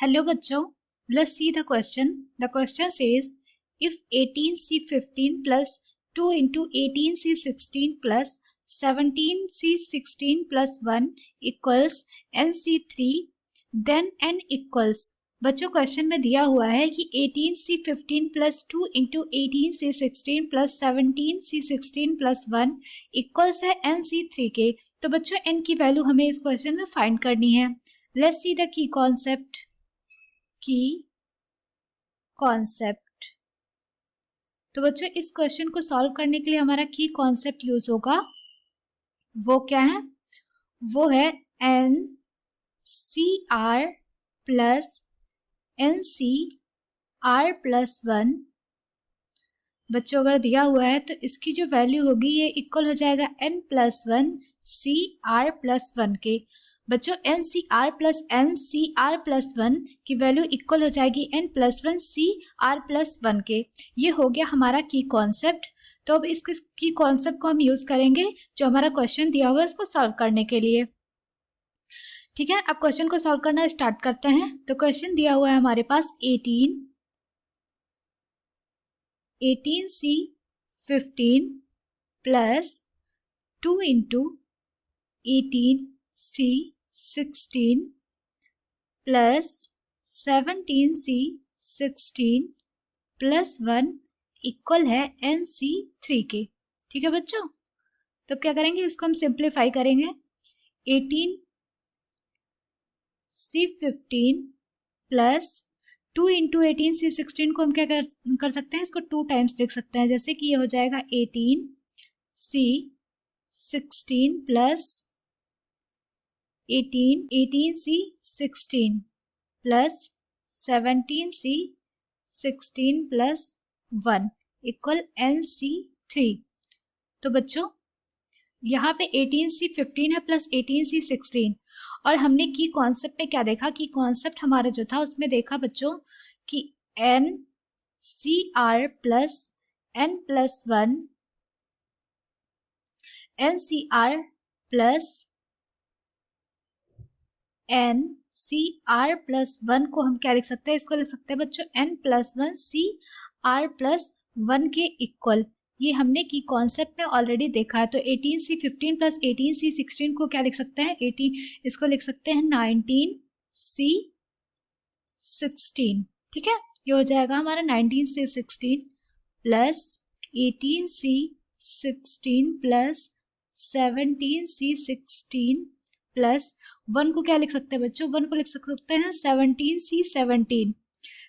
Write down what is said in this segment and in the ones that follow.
Hello बच्चों, let's see the question. The question says if 18C15 plus 2 into 18C16 plus 17C16 plus 1 equals NC3 then n equals. बच्चों question में दिया हुआ है कि 18C15 plus 2 into 18C16 plus 17C16 plus 1 equals है NC3 के. तो बच्चों n की वैल्यू हमें इस क्वेश्चन में फाइंड करनी है. Let's see the key concept. तो बच्चों इस क्वेश्चन को सॉल्व करने के लिए हमारा की कॉन्सेप्ट यूज होगा. वो क्या है? वो है N C R plus N C R plus 1. बच्चों अगर दिया हुआ है तो इसकी जो वैल्यू होगी ये इक्वल हो जाएगा n plus 1 C R plus 1 के. बच्चों एन सी आर प्लस 1 की वैल्यू इक्वल हो जाएगी n plus 1 C R plus 1 के. ये हो गया हमारा की कॉन्सेप्ट. तो अब इस की कॉन्सेप्ट को हम यूज करेंगे जो हमारा क्वेश्चन दिया हुआ है इसको सॉल्व करने के लिए. ठीक है, अब क्वेश्चन को सॉल्व करना स्टार्ट करते हैं. तो क्वेश्चन दिया हुआ है हमारे पास 18C15 plus 2 into 18C16 plus 17C16 plus 1 equal है NC3 के. ठीक है बच्चों, तो क्या करेंगे, इसको हम सिंप्लीफाई करेंगे. 18C15 प्लस 2 इंटू 18C16 को हम क्या कर सकते हैं, इसको 2 टाइम्स लिख सकते हैं. जैसे कि ये हो जाएगा 18C16 plus 18C16 plus 17C16 plus 1 equal NC3. तो बच्चों यहाँ पे 18C15 है प्लस 18C16 और हमने की कॉन्सेप्ट में क्या देखा कि कॉन्सेप्ट हमारा जो था उसमें देखा बच्चों कि NCR plus n plus 1 NCR plus NCR plus 1 को हम क्या लिख सकते हैं, इसको लिख सकते हैं बच्चों n प्लस 1 CR प्लस 1 के इक्वल. ये हमने की कॉन्सेप्ट में ऑलरेडी देखा है. तो 18C15 प्लस 18C16 को क्या लिख सकते हैं, 18 इसको लिख सकते हैं 19C16. ठीक है, ये हो जाएगा हमारा 19C16 plus 18C16 plus 17C16 plus 1 को क्या लिख सकते हैं बच्चों, 1 को लिख सकते हैं 17C17.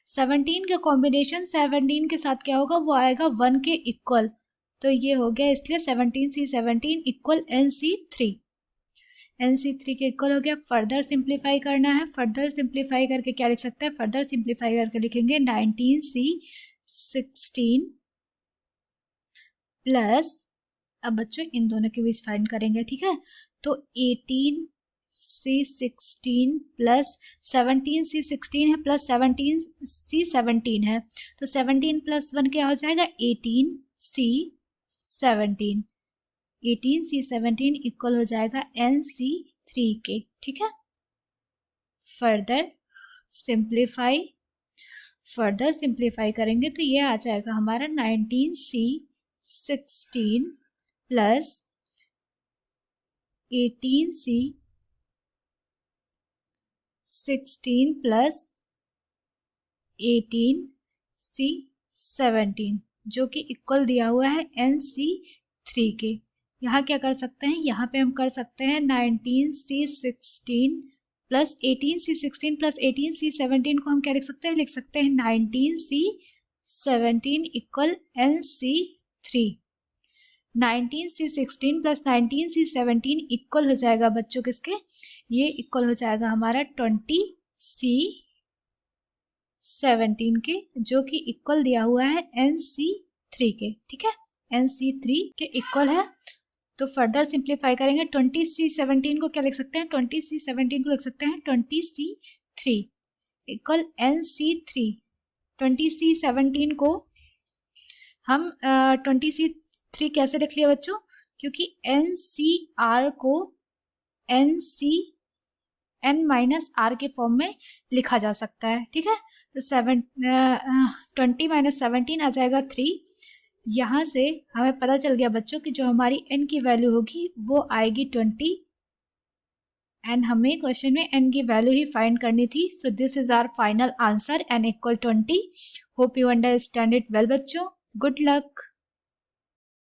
17 का कॉम्बिनेशन 17 के साथ क्या होगा, वो आएगा 1 के इक्वल. तो ये हो गया, इसलिए 17C17 इक्वल NC3. NC3 के इक्वल हो गया. फर्दर सिंप्लीफाई करना है. फर्दर सिंप्लीफाई करके क्या लिख सकते हैं, फर्दर सिंप्लीफाई करके लिखेंगे 19C16 प्लस, अब बच्चों इन दोनों के बीच फाइंड करेंगे. ठीक है, तो 18C16 प्लस 17C16 है प्लस 17C17 है. तो 17 प्लस 1 क्या हो जाएगा, 18C17. 18C17 इक्वल हो जाएगा NC3 के. ठीक है, फर्दर सिंप्लीफाई करेंगे तो ये आ जाएगा हमारा 19C16 plus 18C16 plus 18C17 जो कि इक्वल दिया हुआ है NC3 के. यहाँ क्या कर सकते हैं, यहाँ पे हम कर सकते हैं 19C16 plus 18C16 plus 18C17 को हम क्या लिख सकते हैं, लिख सकते हैं 19C17 equal NC3. 19C16 plus 19C17 equal हो जाएगा बच्चों किसके, ये इक्वल हो जाएगा हमारा 20C17 के, जो कि इक्वल दिया हुआ है NC3 के. ठीक है, NC3 के इक्वल है. तो फर्दर सिंप्लीफाई करेंगे 20C17 को क्या लिख सकते हैं, 20C17 को लिख सकते हैं 20C3 इक्वल NC3. 20C17 को हम 20C3 कैसे लिख लिया बच्चों, क्योंकि NCR को n माइनस आर के फॉर्म में लिखा जा सकता है। ठीक है, तो 20 माइनस 17 आ जाएगा 3। यहाँ से हमें पता चल गया बच्चों कि जो हमारी n की वैल्यू होगी वो आएगी 20 एंड हमें क्वेश्चन में n की वैल्यू ही फाइंड करनी थी। So this is our final answer n equal 20। Hope you understand it well बच्चों। Good luck.